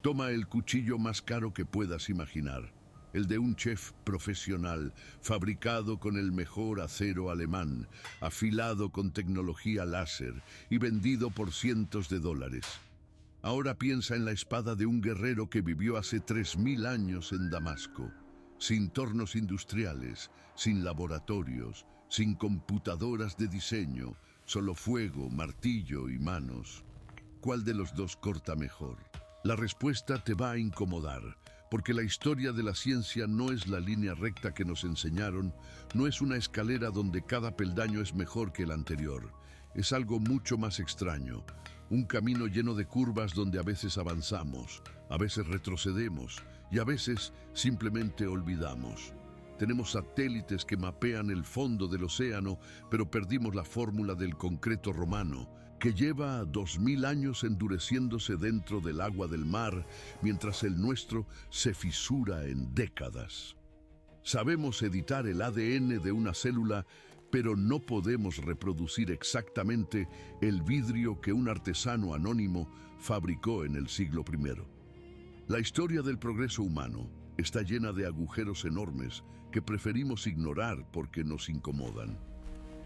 Toma el cuchillo más caro que puedas imaginar, el de un chef profesional, fabricado con el mejor acero alemán, afilado con tecnología láser y vendido por cientos de dólares. Ahora piensa en la espada de un guerrero que vivió hace 3000 años en Damasco, sin tornos industriales, sin laboratorios, sin computadoras de diseño, solo fuego, martillo y manos. ¿Cuál de los dos corta mejor? La respuesta te va a incomodar, porque la historia de la ciencia no es la línea recta que nos enseñaron, no es una escalera donde cada peldaño es mejor que el anterior. Es algo mucho más extraño, un camino lleno de curvas donde a veces avanzamos, a veces retrocedemos y a veces simplemente olvidamos. Tenemos satélites que mapean el fondo del océano, pero perdimos la fórmula del concreto romano, que lleva 2000 años endureciéndose dentro del agua del mar, mientras el nuestro se fisura en décadas. Sabemos editar el ADN de una célula, pero no podemos reproducir exactamente el vidrio que un artesano anónimo fabricó en el siglo I. La historia del progreso humano está llena de agujeros enormes que preferimos ignorar porque nos incomodan.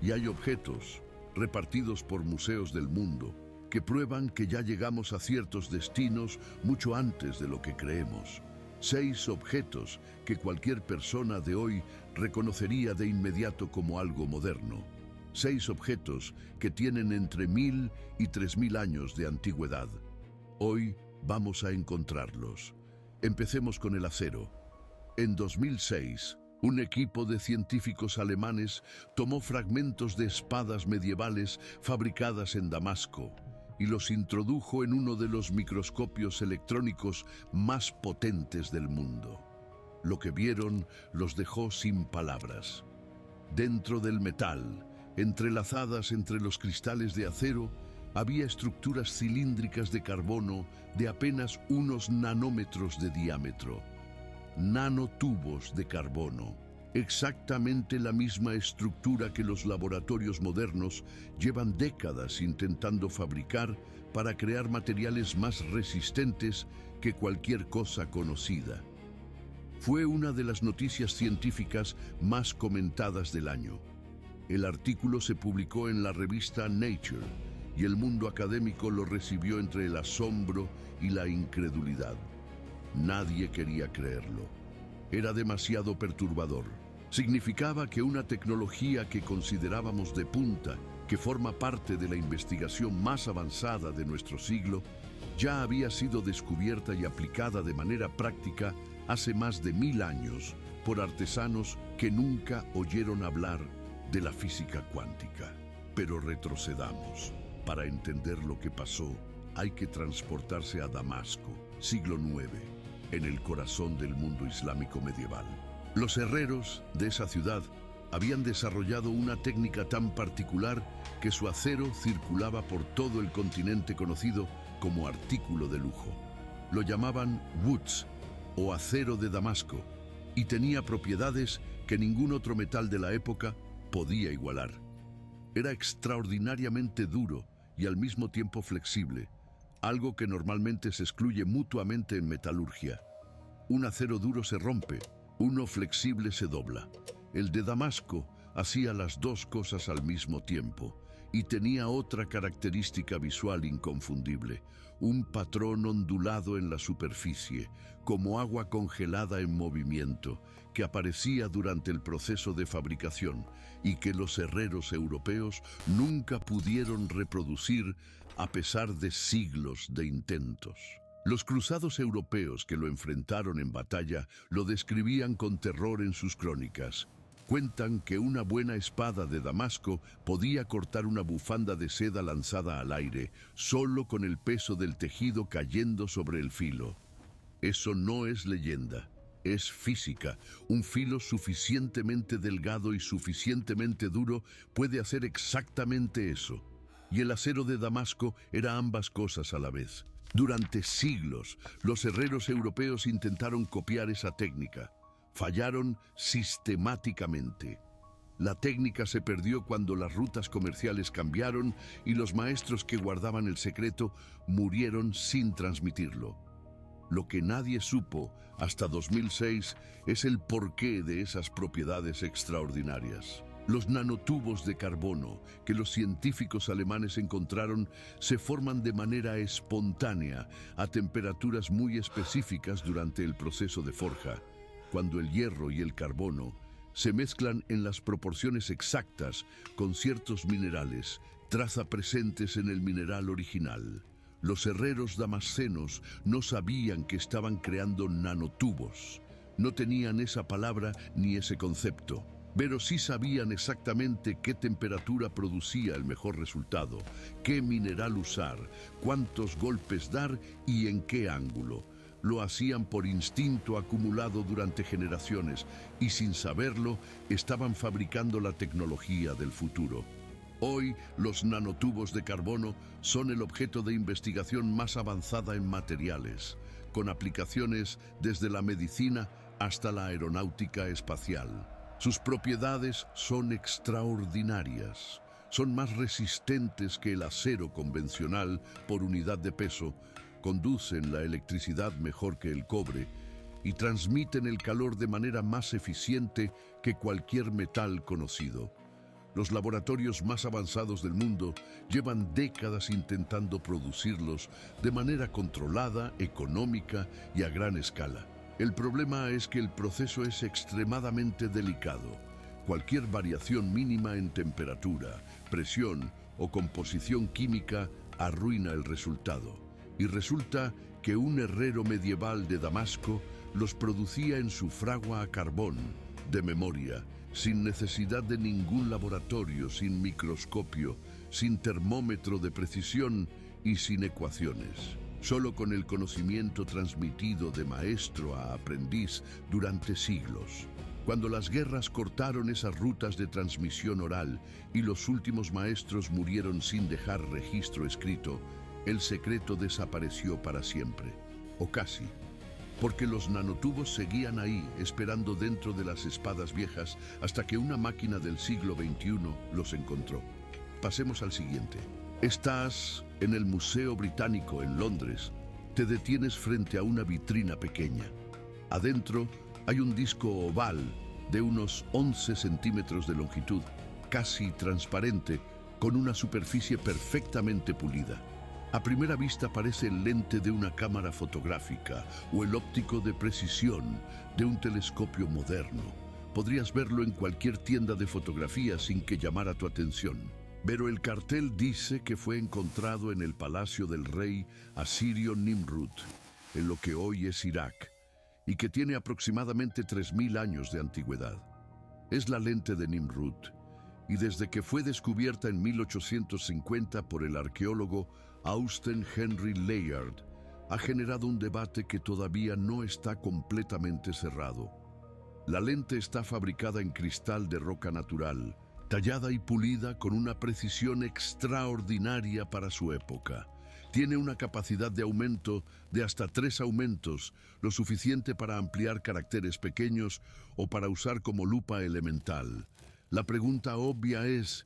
Y hay objetos, repartidos por museos del mundo, que prueban que ya llegamos a ciertos destinos mucho antes de lo que creemos. 6 objetos que cualquier persona de hoy reconocería de inmediato como algo moderno. 6 objetos que tienen entre 1000 y 3000 años de antigüedad. Hoy vamos a encontrarlos. Empecemos con el acero. En 2006, un equipo de científicos alemanes tomó fragmentos de espadas medievales fabricadas en Damasco y los introdujo en uno de los microscopios electrónicos más potentes del mundo. Lo que vieron los dejó sin palabras. Dentro del metal, entrelazadas entre los cristales de acero, había estructuras cilíndricas de carbono de apenas unos nanómetros de diámetro. Nanotubos de carbono. Exactamente la misma estructura que los laboratorios modernos llevan décadas intentando fabricar para crear materiales más resistentes que cualquier cosa conocida. Fue una de las noticias científicas más comentadas del año. El artículo se publicó en la revista Nature y el mundo académico lo recibió entre el asombro y la incredulidad. Nadie quería creerlo. Era demasiado perturbador. Significaba que una tecnología que considerábamos de punta, que forma parte de la investigación más avanzada de nuestro siglo, ya había sido descubierta y aplicada de manera práctica hace más de 1000 años por artesanos que nunca oyeron hablar de la física cuántica. Pero retrocedamos. Para entender lo que pasó, hay que transportarse a Damasco, siglo IX, en el corazón del mundo islámico medieval. Los herreros de esa ciudad habían desarrollado una técnica tan particular que su acero circulaba por todo el continente conocido como artículo de lujo. Lo llamaban woods o acero de Damasco y tenía propiedades que ningún otro metal de la época podía igualar. Era extraordinariamente duro y al mismo tiempo flexible, algo que normalmente se excluye mutuamente en metalurgia. Un acero duro se rompe, uno flexible se dobla. El de Damasco hacía las dos cosas al mismo tiempo y tenía otra característica visual inconfundible, un patrón ondulado en la superficie, como agua congelada en movimiento, que aparecía durante el proceso de fabricación y que los herreros europeos nunca pudieron reproducir a pesar de siglos de intentos. Los cruzados europeos que lo enfrentaron en batalla lo describían con terror en sus crónicas. Cuentan que una buena espada de Damasco podía cortar una bufanda de seda lanzada al aire, solo con el peso del tejido cayendo sobre el filo. Eso no es leyenda, es física. Un filo suficientemente delgado y suficientemente duro puede hacer exactamente eso. Y el acero de Damasco era ambas cosas a la vez. Durante siglos, los herreros europeos intentaron copiar esa técnica. Fallaron sistemáticamente. La técnica se perdió cuando las rutas comerciales cambiaron y los maestros que guardaban el secreto murieron sin transmitirlo. Lo que nadie supo hasta 2006 es el porqué de esas propiedades extraordinarias. Los nanotubos de carbono que los científicos alemanes encontraron se forman de manera espontánea a temperaturas muy específicas durante el proceso de forja, cuando el hierro y el carbono se mezclan en las proporciones exactas con ciertos minerales, traza presentes en el mineral original. Los herreros damascenos no sabían que estaban creando nanotubos. No tenían esa palabra ni ese concepto, pero sí sabían exactamente qué temperatura producía el mejor resultado, qué mineral usar, cuántos golpes dar y en qué ángulo. Lo hacían por instinto acumulado durante generaciones y sin saberlo estaban fabricando la tecnología del futuro. Hoy, los nanotubos de carbono son el objeto de investigación más avanzada en materiales, con aplicaciones desde la medicina hasta la aeronáutica espacial. Sus propiedades son extraordinarias. Son más resistentes que el acero convencional por unidad de peso, conducen la electricidad mejor que el cobre y transmiten el calor de manera más eficiente que cualquier metal conocido. Los laboratorios más avanzados del mundo llevan décadas intentando producirlos de manera controlada, económica y a gran escala. El problema es que el proceso es extremadamente delicado. Cualquier variación mínima en temperatura, presión o composición química arruina el resultado. Y resulta que un herrero medieval de Damasco los producía en su fragua a carbón, de memoria, sin necesidad de ningún laboratorio, sin microscopio, sin termómetro de precisión y sin ecuaciones. Solo con el conocimiento transmitido de maestro a aprendiz durante siglos. Cuando las guerras cortaron esas rutas de transmisión oral y los últimos maestros murieron sin dejar registro escrito, el secreto desapareció para siempre, o casi, porque los nanotubos seguían ahí, esperando dentro de las espadas viejas, hasta que una máquina del siglo XXI los encontró. Pasemos al siguiente. Estás en el Museo Británico en Londres. Te detienes frente a una vitrina pequeña. Adentro hay un disco oval de unos 11 centímetros de longitud, casi transparente, con una superficie perfectamente pulida. A primera vista parece el lente de una cámara fotográfica o el óptico de precisión de un telescopio moderno. Podrías verlo en cualquier tienda de fotografía sin que llamara tu atención. Pero el cartel dice que fue encontrado en el palacio del rey asirio Nimrud, en lo que hoy es Irak, y que tiene aproximadamente 3000 años de antigüedad. Es la lente de Nimrud, y desde que fue descubierta en 1850 por el arqueólogo Austen Henry Layard, ha generado un debate que todavía no está completamente cerrado. La lente está fabricada en cristal de roca natural, tallada y pulida con una precisión extraordinaria para su época. Tiene una capacidad de aumento de hasta 3 aumentos, lo suficiente para ampliar caracteres pequeños o para usar como lupa elemental. La pregunta obvia es,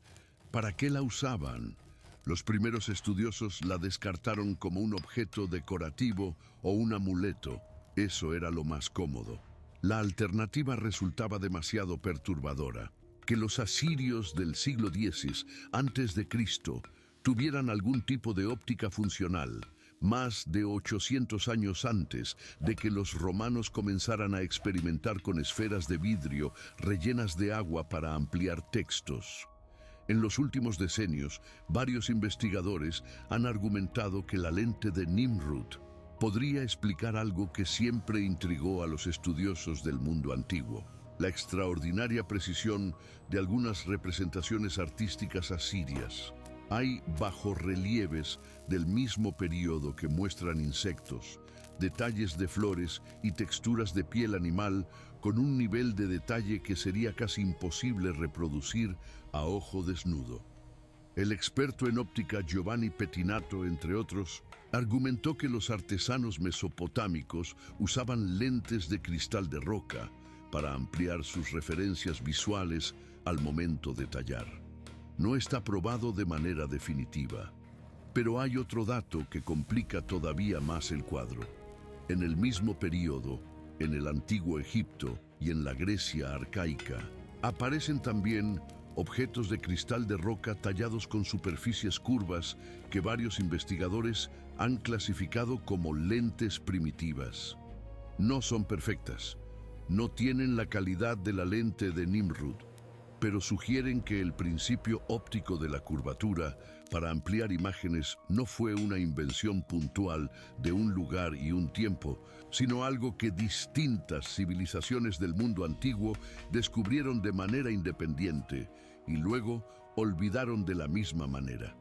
¿para qué la usaban? Los primeros estudiosos la descartaron como un objeto decorativo o un amuleto. Eso era lo más cómodo. La alternativa resultaba demasiado perturbadora. Que los asirios del siglo X a.C. tuvieran algún tipo de óptica funcional, más de 800 años antes de que los romanos comenzaran a experimentar con esferas de vidrio rellenas de agua para ampliar textos. En los últimos decenios, varios investigadores han argumentado que la lente de Nimrud podría explicar algo que siempre intrigó a los estudiosos del mundo antiguo: la extraordinaria precisión de algunas representaciones artísticas asirias. Hay bajorrelieves del mismo período que muestran insectos, detalles de flores y texturas de piel animal con un nivel de detalle que sería casi imposible reproducir a ojo desnudo. El experto en óptica Giovanni Pettinato, entre otros, argumentó que los artesanos mesopotámicos usaban lentes de cristal de roca para ampliar sus referencias visuales al momento de tallar. No está probado de manera definitiva, pero hay otro dato que complica todavía más el cuadro. En el mismo período, en el antiguo Egipto y en la Grecia arcaica, aparecen también objetos de cristal de roca tallados con superficies curvas que varios investigadores han clasificado como lentes primitivas. No son perfectas, no tienen la calidad de la lente de Nimrud, pero sugieren que el principio óptico de la curvatura para ampliar imágenes no fue una invención puntual de un lugar y un tiempo, sino algo que distintas civilizaciones del mundo antiguo descubrieron de manera independiente y luego olvidaron de la misma manera.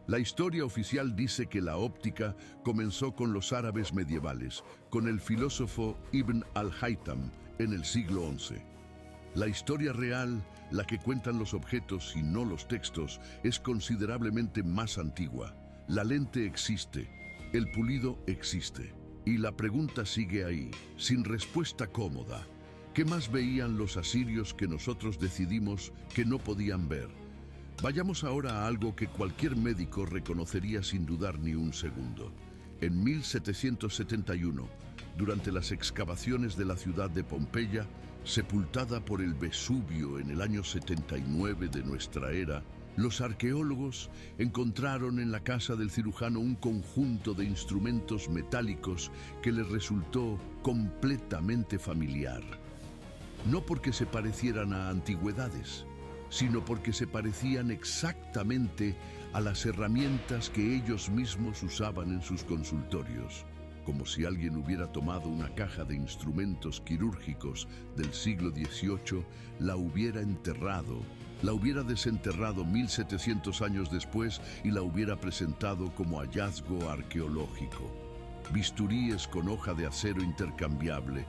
La historia oficial dice que la óptica comenzó con los árabes medievales, con el filósofo Ibn al-Haytham en el siglo XI. La historia real, la que cuentan los objetos y no los textos, es considerablemente más antigua. La lente existe, el pulido existe, y la pregunta sigue ahí, sin respuesta cómoda. ¿Qué más veían los asirios que nosotros decidimos que no podían ver? Vayamos ahora a algo que cualquier médico reconocería sin dudar ni un segundo. En 1771, durante las excavaciones de la ciudad de Pompeya, sepultada por el Vesubio en el año 79 de nuestra era, los arqueólogos encontraron en la casa del cirujano un conjunto de instrumentos metálicos que les resultó completamente familiar. No porque se parecieran a antigüedades, sino porque se parecían exactamente a las herramientas que ellos mismos usaban en sus consultorios, como si alguien hubiera tomado una caja de instrumentos quirúrgicos del siglo XVIII, la hubiera enterrado, la hubiera desenterrado 1700 años después y la hubiera presentado como hallazgo arqueológico. Bisturíes con hoja de acero intercambiable,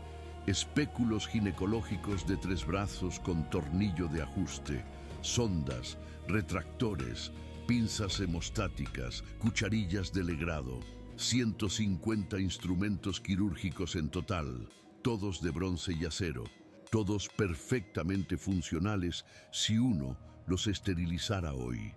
espéculos ginecológicos de 3 brazos con tornillo de ajuste, sondas, retractores, pinzas hemostáticas, cucharillas de legrado, 150 instrumentos quirúrgicos en total, todos de bronce y acero, todos perfectamente funcionales si uno los esterilizara hoy.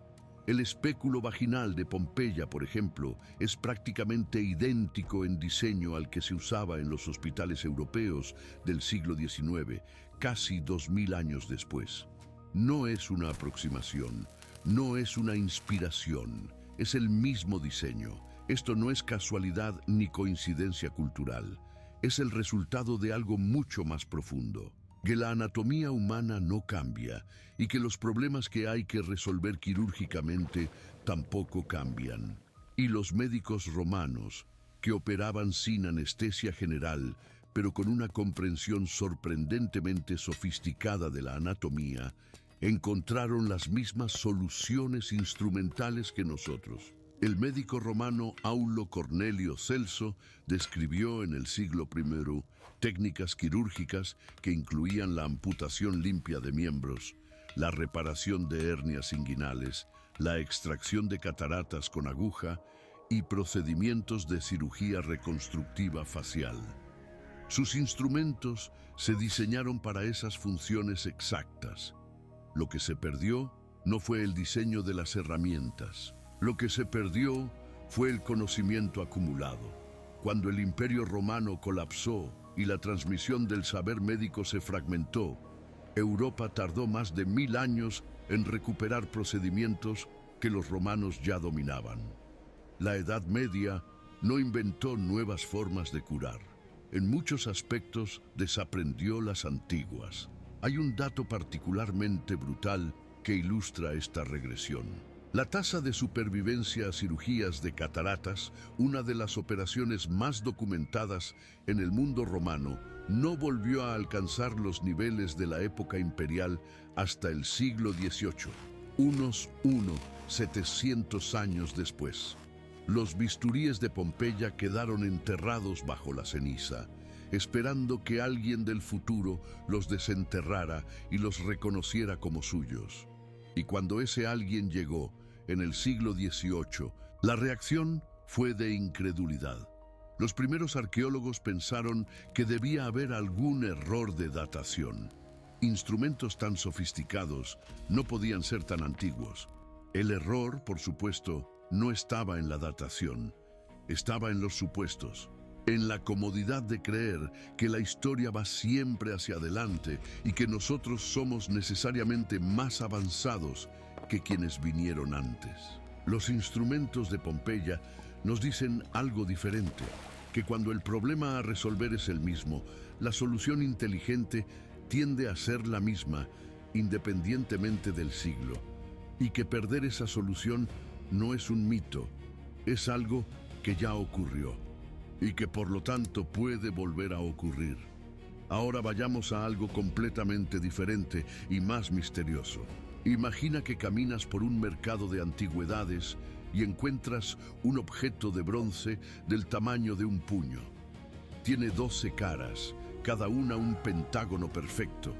El espéculo vaginal de Pompeya, por ejemplo, es prácticamente idéntico en diseño al que se usaba en los hospitales europeos del siglo XIX, casi 2000 años después. No es una aproximación, no es una inspiración, es el mismo diseño. Esto no es casualidad ni coincidencia cultural, es el resultado de algo mucho más profundo. Que la anatomía humana no cambia y que los problemas que hay que resolver quirúrgicamente tampoco cambian. Y los médicos romanos, que operaban sin anestesia general, pero con una comprensión sorprendentemente sofisticada de la anatomía, encontraron las mismas soluciones instrumentales que nosotros. El médico romano Aulo Cornelio Celso describió en el siglo I técnicas quirúrgicas que incluían la amputación limpia de miembros, la reparación de hernias inguinales, la extracción de cataratas con aguja y procedimientos de cirugía reconstructiva facial. Sus instrumentos se diseñaron para esas funciones exactas. Lo que se perdió no fue el diseño de las herramientas. Lo que se perdió fue el conocimiento acumulado. Cuando el Imperio Romano colapsó y la transmisión del saber médico se fragmentó, Europa tardó más de 1000 años en recuperar procedimientos que los romanos ya dominaban. La Edad Media no inventó nuevas formas de curar. En muchos aspectos desaprendió las antiguas. Hay un dato particularmente brutal que ilustra esta regresión. La tasa de supervivencia a cirugías de cataratas, una de las operaciones más documentadas en el mundo romano, no volvió a alcanzar los niveles de la época imperial hasta el siglo XVIII, unos 700 años después. Los bisturíes de Pompeya quedaron enterrados bajo la ceniza, esperando que alguien del futuro los desenterrara y los reconociera como suyos. Y cuando ese alguien llegó, en el siglo XVIII, la reacción fue de incredulidad. Los primeros arqueólogos pensaron que debía haber algún error de datación. Instrumentos tan sofisticados no podían ser tan antiguos. El error, por supuesto, no estaba en la datación, estaba en los supuestos. en la comodidad de creer que la historia va siempre hacia adelante y que nosotros somos necesariamente más avanzados que quienes vinieron antes. Los instrumentos de Pompeya nos dicen algo diferente, que cuando el problema a resolver es el mismo, la solución inteligente tiende a ser la misma, independientemente del siglo, y que perder esa solución no es un mito, es algo que ya ocurrió, y que por lo tanto puede volver a ocurrir. Ahora vayamos a algo completamente diferente y más misterioso. Imagina que caminas por un mercado de antigüedades y encuentras un objeto de bronce del tamaño de un puño. Tiene 12 caras, cada una un pentágono perfecto.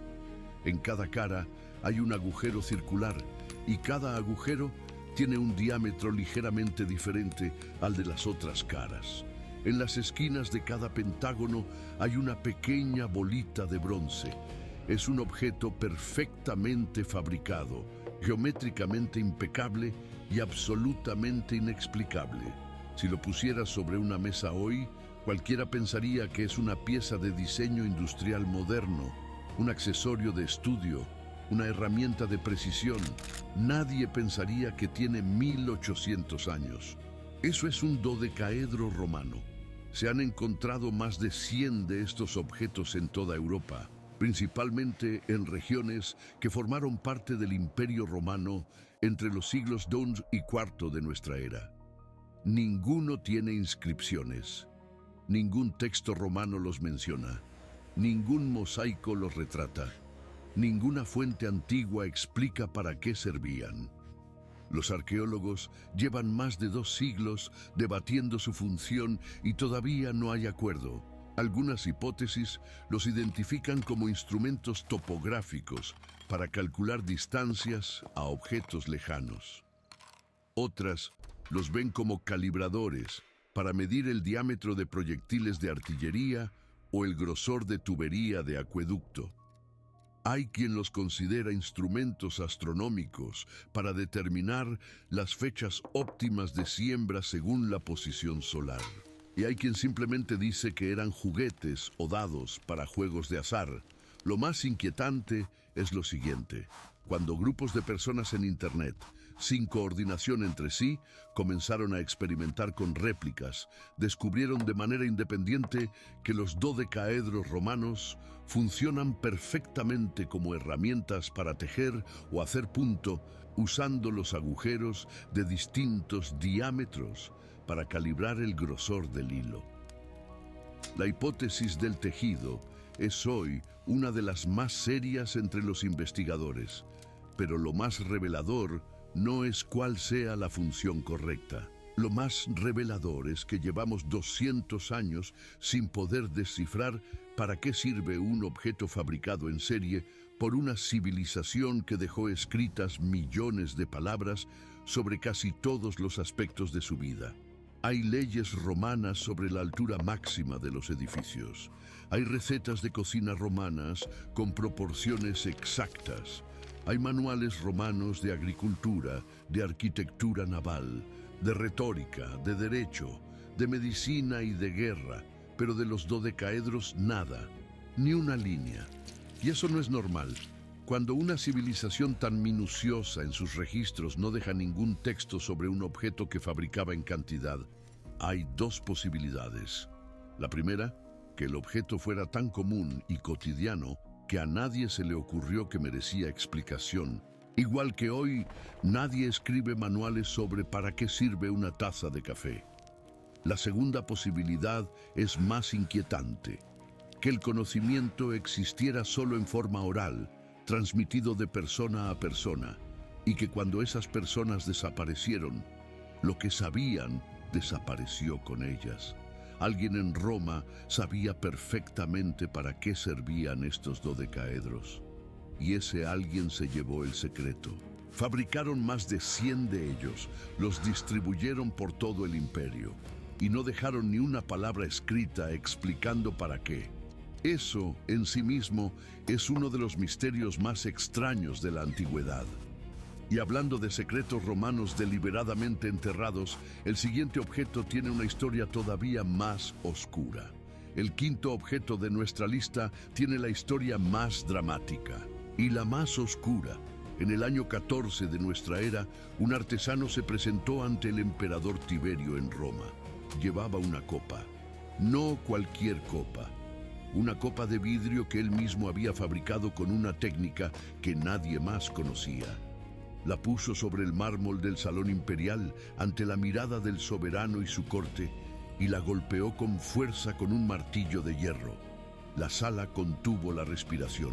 En cada cara hay un agujero circular y cada agujero tiene un diámetro ligeramente diferente al de las otras caras. En las esquinas de cada pentágono hay una pequeña bolita de bronce. Es un objeto perfectamente fabricado, geométricamente impecable y absolutamente inexplicable. Si lo pusieras sobre una mesa hoy, cualquiera pensaría que es una pieza de diseño industrial moderno, un accesorio de estudio, una herramienta de precisión. Nadie pensaría que tiene 1800 años. Eso es un dodecaedro romano. Se han encontrado más de 100 de estos objetos en toda Europa, principalmente en regiones que formaron parte del Imperio Romano entre los siglos II y IV de nuestra era. Ninguno tiene inscripciones, ningún texto romano los menciona, ningún mosaico los retrata, ninguna fuente antigua explica para qué servían. Los arqueólogos llevan más de 2 siglos debatiendo su función y todavía no hay acuerdo. Algunas hipótesis los identifican como instrumentos topográficos para calcular distancias a objetos lejanos. Otras los ven como calibradores para medir el diámetro de proyectiles de artillería o el grosor de tubería de acueducto. Hay quien los considera instrumentos astronómicos para determinar las fechas óptimas de siembra según la posición solar. Y hay quien simplemente dice que eran juguetes o dados para juegos de azar. Lo más inquietante es lo siguiente: cuando grupos de personas en Internet, sin coordinación entre sí, comenzaron a experimentar con réplicas, descubrieron de manera independiente que los dodecaedros romanos funcionan perfectamente como herramientas para tejer o hacer punto, usando los agujeros de distintos diámetros para calibrar el grosor del hilo. La hipótesis del tejido es hoy una de las más serias entre los investigadores, pero lo más revelador no es cuál sea la función correcta. Lo más revelador es que llevamos 200 años sin poder descifrar para qué sirve un objeto fabricado en serie por una civilización que dejó escritas millones de palabras sobre casi todos los aspectos de su vida. Hay leyes romanas sobre la altura máxima de los edificios. Hay recetas de cocina romanas con proporciones exactas. Hay manuales romanos de agricultura, de arquitectura naval, de retórica, de derecho, de medicina y de guerra, pero de los dodecaedros nada, ni una línea. Y eso no es normal. Cuando una civilización tan minuciosa en sus registros no deja ningún texto sobre un objeto que fabricaba en cantidad, hay 2 posibilidades. La primera, que el objeto fuera tan común y cotidiano que a nadie se le ocurrió que merecía explicación. Igual que hoy, nadie escribe manuales sobre para qué sirve una taza de café. La segunda posibilidad es más inquietante: que el conocimiento existiera solo en forma oral, transmitido de persona a persona, y que cuando esas personas desaparecieron, lo que sabían desapareció con ellas. Alguien en Roma sabía perfectamente para qué servían estos dodecaedros, y ese alguien se llevó el secreto. Fabricaron más de 100 de ellos, los distribuyeron por todo el imperio, y no dejaron ni una palabra escrita explicando para qué. Eso, en sí mismo, es uno de los misterios más extraños de la antigüedad. Y hablando de secretos romanos deliberadamente enterrados, el siguiente objeto tiene una historia todavía más oscura. El quinto objeto de nuestra lista tiene la historia más dramática y la más oscura. En el año 14 de nuestra era, un artesano se presentó ante el emperador Tiberio en Roma. Llevaba una copa, no cualquier copa, una copa de vidrio que él mismo había fabricado con una técnica que nadie más conocía. La puso sobre el mármol del salón imperial ante la mirada del soberano y su corte y la golpeó con fuerza con un martillo de hierro. La sala contuvo la respiración.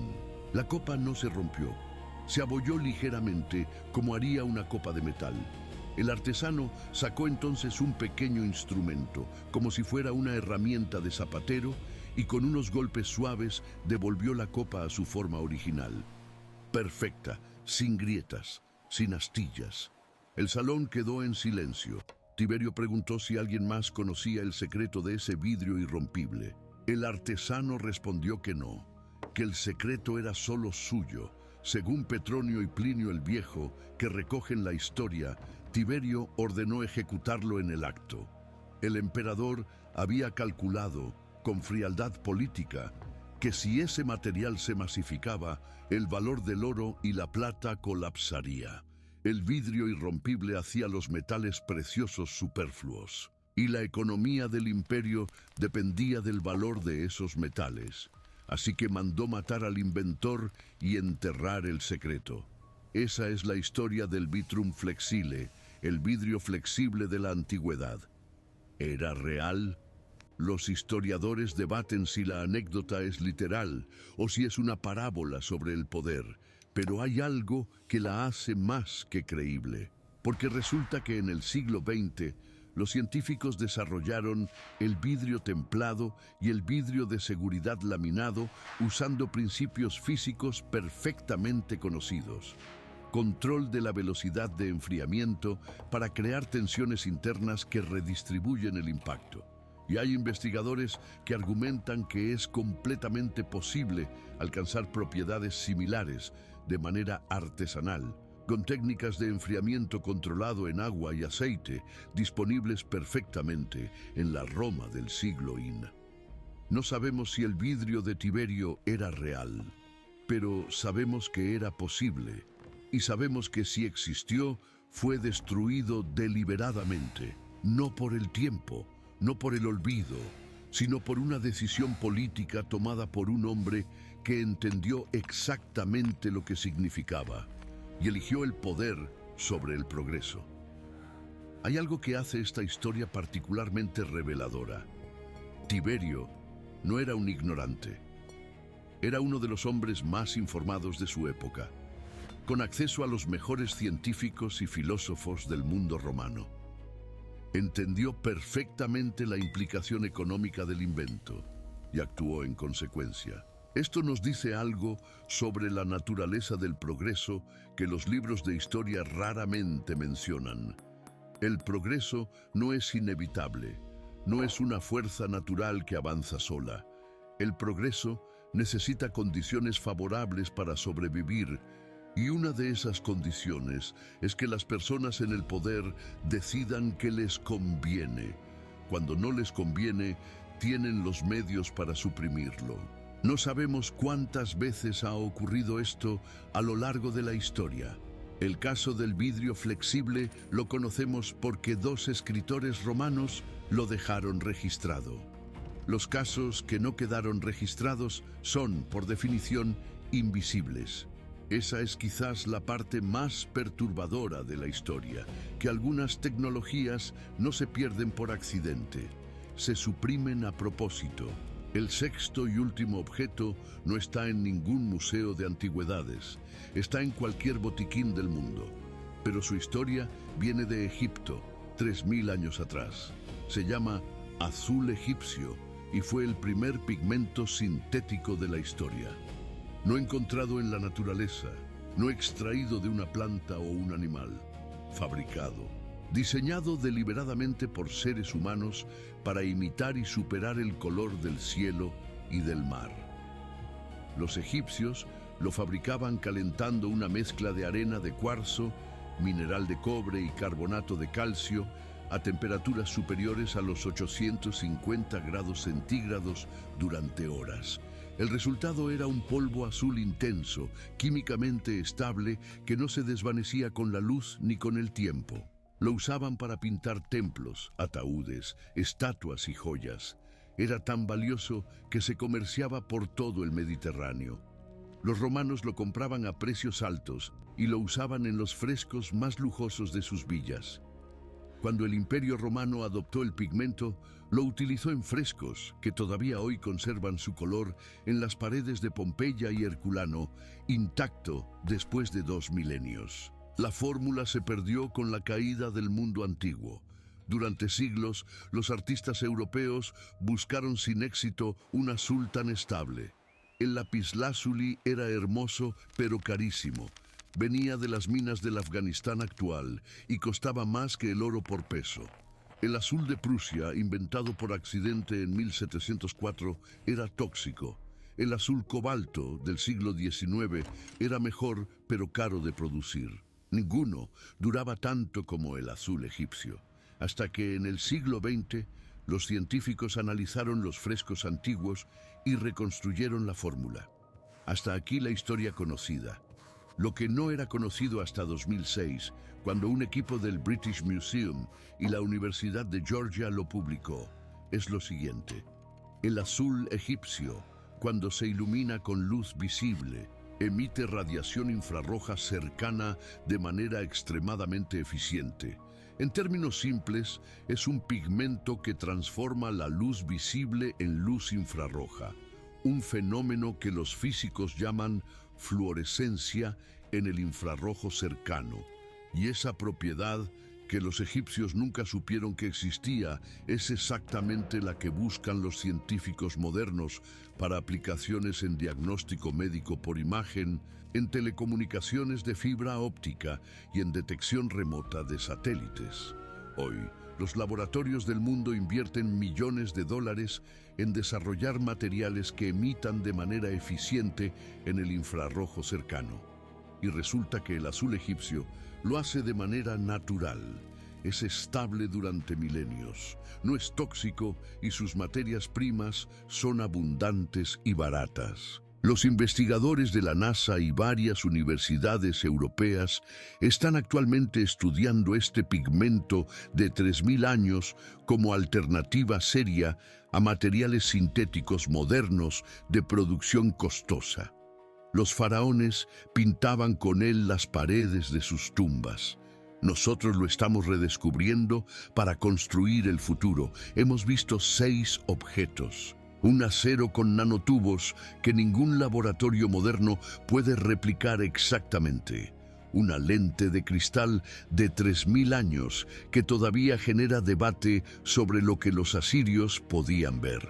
La copa no se rompió. Se abolló ligeramente como haría una copa de metal. El artesano sacó entonces un pequeño instrumento, como si fuera una herramienta de zapatero, y con unos golpes suaves devolvió la copa a su forma original. Perfecta, sin grietas, sin astillas. El salón quedó en silencio. Tiberio preguntó si alguien más conocía el secreto de ese vidrio irrompible. El artesano respondió que no, que el secreto era solo suyo. Según Petronio y Plinio el Viejo, que recogen la historia, Tiberio ordenó ejecutarlo en el acto. El emperador había calculado, con frialdad política, que si ese material se masificaba, el valor del oro y la plata colapsaría. El vidrio irrompible hacía los metales preciosos superfluos, y la economía del imperio dependía del valor de esos metales. Así que mandó matar al inventor y enterrar el secreto. Esa es la historia del vitrum flexile, el vidrio flexible de la antigüedad. ¿Era real? Los historiadores debaten si la anécdota es literal o si es una parábola sobre el poder, pero hay algo que la hace más que creíble, porque resulta que en el siglo XX los científicos desarrollaron el vidrio templado y el vidrio de seguridad laminado usando principios físicos perfectamente conocidos. Control de la velocidad de enfriamiento para crear tensiones internas que redistribuyen el impacto. Y hay investigadores que argumentan que es completamente posible alcanzar propiedades similares de manera artesanal, con técnicas de enfriamiento controlado en agua y aceite disponibles perfectamente en la Roma del siglo I. No sabemos si el vidrio de Tiberio era real, pero sabemos que era posible, y sabemos que si existió, fue destruido deliberadamente, no por el tiempo, no por el olvido, sino por una decisión política tomada por un hombre que entendió exactamente lo que significaba y eligió el poder sobre el progreso. Hay algo que hace esta historia particularmente reveladora. Tiberio no era un ignorante. Era uno de los hombres más informados de su época, con acceso a los mejores científicos y filósofos del mundo romano. Entendió perfectamente la implicación económica del invento y actuó en consecuencia. Esto nos dice algo sobre la naturaleza del progreso que los libros de historia raramente mencionan. El progreso no es inevitable, no es una fuerza natural que avanza sola. El progreso necesita condiciones favorables para sobrevivir, y una de esas condiciones es que las personas en el poder decidan que les conviene. Cuando no les conviene, tienen los medios para suprimirlo. No sabemos cuántas veces ha ocurrido esto a lo largo de la historia. El caso del vidrio flexible lo conocemos porque dos escritores romanos lo dejaron registrado. Los casos que no quedaron registrados son, por definición, invisibles. Esa es quizás la parte más perturbadora de la historia, que algunas tecnologías no se pierden por accidente, se suprimen a propósito. El sexto y último objeto no está en ningún museo de antigüedades, está en cualquier botiquín del mundo, pero su historia viene de Egipto, 3000 años atrás. Se llama azul egipcio y fue el primer pigmento sintético de la historia. No encontrado en la naturaleza, no extraído de una planta o un animal, fabricado, diseñado deliberadamente por seres humanos para imitar y superar el color del cielo y del mar. Los egipcios lo fabricaban calentando una mezcla de arena de cuarzo mineral de cobre y carbonato de calcio, a temperaturas superiores a los 850 grados centígrados durante horas. El resultado era un polvo azul intenso, químicamente estable, que no se desvanecía con la luz ni con el tiempo. Lo usaban para pintar templos, ataúdes, estatuas y joyas. Era tan valioso que se comerciaba por todo el Mediterráneo. Los romanos lo compraban a precios altos y lo usaban en los frescos más lujosos de sus villas. Cuando el Imperio Romano adoptó el pigmento, lo utilizó en frescos que todavía hoy conservan su color en las paredes de Pompeya y Herculano, intacto después de 2 milenios. La fórmula se perdió con la caída del mundo antiguo. Durante siglos, los artistas europeos buscaron sin éxito un azul tan estable. El lapislázuli era hermoso, pero carísimo. Venía de las minas del Afganistán actual y costaba más que el oro por peso. El azul de Prusia, inventado por accidente en 1704, era tóxico. El azul cobalto del siglo XIX era mejor, pero caro de producir. Ninguno duraba tanto como el azul egipcio, hasta que en el siglo XX los científicos analizaron los frescos antiguos y reconstruyeron la fórmula. Hasta aquí la historia conocida. Lo que no era conocido hasta 2006, cuando un equipo del British Museum y la Universidad de Georgia lo publicó, es lo siguiente. El azul egipcio, cuando se ilumina con luz visible, emite radiación infrarroja cercana de manera extremadamente eficiente. En términos simples, es un pigmento que transforma la luz visible en luz infrarroja, un fenómeno que los físicos llaman fluorescencia en el infrarrojo cercano, y esa propiedad que los egipcios nunca supieron que existía es exactamente la que buscan los científicos modernos para aplicaciones en diagnóstico médico por imagen, en telecomunicaciones de fibra óptica y en detección remota de satélites. Hoy, los laboratorios del mundo invierten millones de dólares en desarrollar materiales que emitan de manera eficiente en el infrarrojo cercano. Y resulta que el azul egipcio lo hace de manera natural. Es estable durante milenios, no es tóxico y sus materias primas son abundantes y baratas. Los investigadores de la NASA y varias universidades europeas están actualmente estudiando este pigmento de 3000 años como alternativa seria a materiales sintéticos modernos de producción costosa. Los faraones pintaban con él las paredes de sus tumbas. Nosotros lo estamos redescubriendo para construir el futuro. Hemos visto 6 objetos. Un acero con nanotubos que ningún laboratorio moderno puede replicar exactamente. Una lente de cristal de 3000 años que todavía genera debate sobre lo que los asirios podían ver.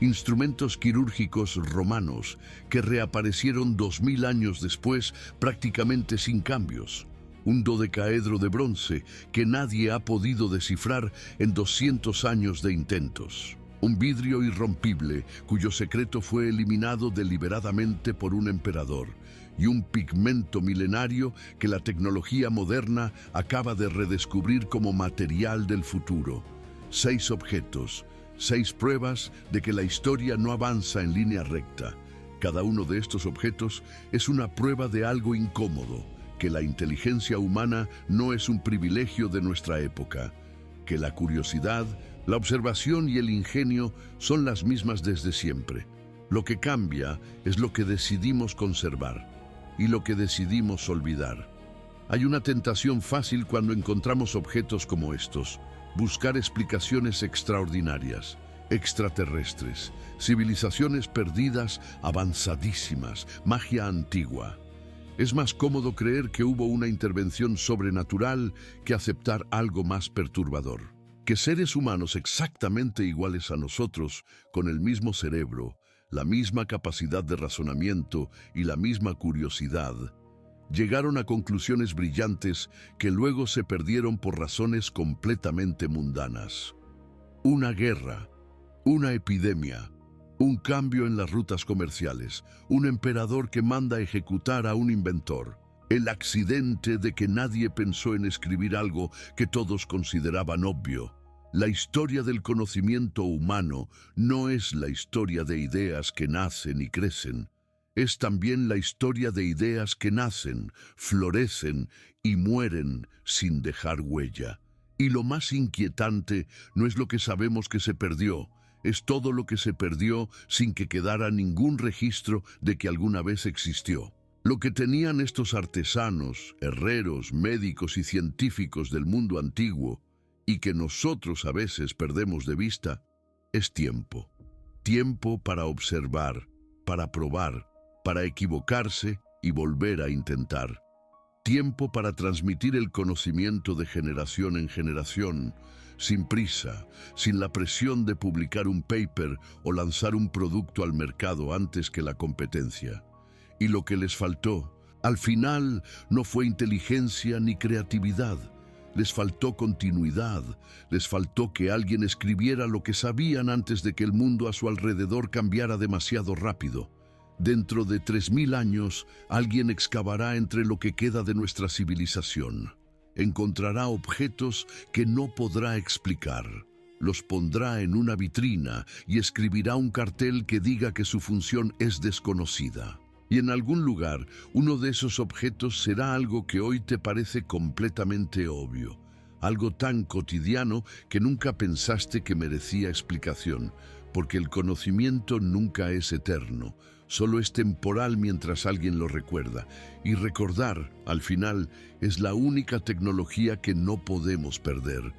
Instrumentos quirúrgicos romanos que reaparecieron 2000 años después prácticamente sin cambios. Un dodecaedro de bronce que nadie ha podido descifrar en 200 años de intentos. Un vidrio irrompible cuyo secreto fue eliminado deliberadamente por un emperador. Y un pigmento milenario que la tecnología moderna acaba de redescubrir como material del futuro. 6 objetos. 6 pruebas de que la historia no avanza en línea recta. Cada uno de estos objetos es una prueba de algo incómodo, que la inteligencia humana no es un privilegio de nuestra época, que la curiosidad, la observación y el ingenio son las mismas desde siempre. Lo que cambia es lo que decidimos conservar y lo que decidimos olvidar. Hay una tentación fácil cuando encontramos objetos como estos. Buscar explicaciones extraordinarias, extraterrestres, civilizaciones perdidas, avanzadísimas, magia antigua. Es más cómodo creer que hubo una intervención sobrenatural que aceptar algo más perturbador. Que seres humanos exactamente iguales a nosotros, con el mismo cerebro, la misma capacidad de razonamiento y la misma curiosidad, llegaron a conclusiones brillantes que luego se perdieron por razones completamente mundanas. Una guerra, una epidemia, un cambio en las rutas comerciales, un emperador que manda ejecutar a un inventor. El accidente de que nadie pensó en escribir algo que todos consideraban obvio. La historia del conocimiento humano no es la historia de ideas que nacen y crecen. Es también la historia de ideas que nacen, florecen y mueren sin dejar huella. Y lo más inquietante no es lo que sabemos que se perdió, es todo lo que se perdió sin que quedara ningún registro de que alguna vez existió. Lo que tenían estos artesanos, herreros, médicos y científicos del mundo antiguo, y que nosotros a veces perdemos de vista, es tiempo. Tiempo para observar, para probar, para equivocarse y volver a intentar. Tiempo para transmitir el conocimiento de generación en generación, sin prisa, sin la presión de publicar un paper o lanzar un producto al mercado antes que la competencia. Y lo que les faltó, al final, no fue inteligencia ni creatividad. Les faltó continuidad, les faltó que alguien escribiera lo que sabían antes de que el mundo a su alrededor cambiara demasiado rápido. Dentro de 3000 años, alguien excavará entre lo que queda de nuestra civilización. Encontrará objetos que no podrá explicar. Los pondrá en una vitrina y escribirá un cartel que diga que su función es desconocida. Y en algún lugar, uno de esos objetos será algo que hoy te parece completamente obvio, algo tan cotidiano que nunca pensaste que merecía explicación, porque el conocimiento nunca es eterno, solo es temporal mientras alguien lo recuerda, y recordar, al final, es la única tecnología que no podemos perder.